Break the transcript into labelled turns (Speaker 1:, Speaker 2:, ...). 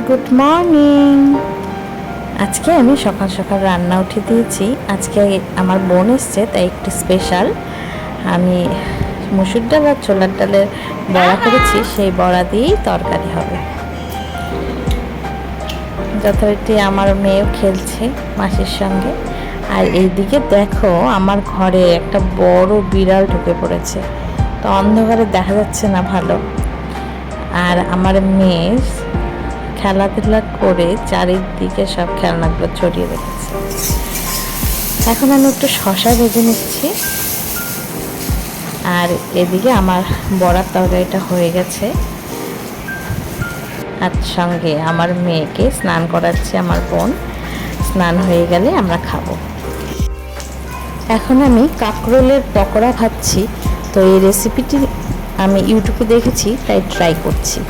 Speaker 1: Good morning. আজকে আমি সকাল সকাল রান্না উঠে দিয়েছি। আজকে আমার বোন এসছে, তাই একটু স্পেশাল। আমি মসুর ডাল আর ছোলার ডালের বড়া করেছি, সেই বড়া দিয়েই তরকারি হবে। যথারীতি আমার মেয়েও খেলছে মাসির সঙ্গে। আর এইদিকে দেখো, আমার ঘরে একটা বড় বিড়াল ঢুকে পড়েছে, তো অন্ধকারে দেখা যাচ্ছে না ভালো। আর আমার মেয়ে খেলাধুলা করে চারিদিকে সব খেলনাগুলো ছড়িয়ে রেখেছে। এখন আমি একটু শশা ভেজে নিচ্ছি। আর এদিকে আমার বড়ার তরকারিটা হয়ে গেছে। আর সঙ্গে আমার মেয়েকে স্নান করাচ্ছে আমার বোন। স্নান হয়ে গেলে আমরা খাবো। এখন আমি কাঁকরোলের পকোড়া খাচ্ছি। তো এই রেসিপিটি আমি ইউটিউবে দেখেছি, তাই ট্রাই করছি।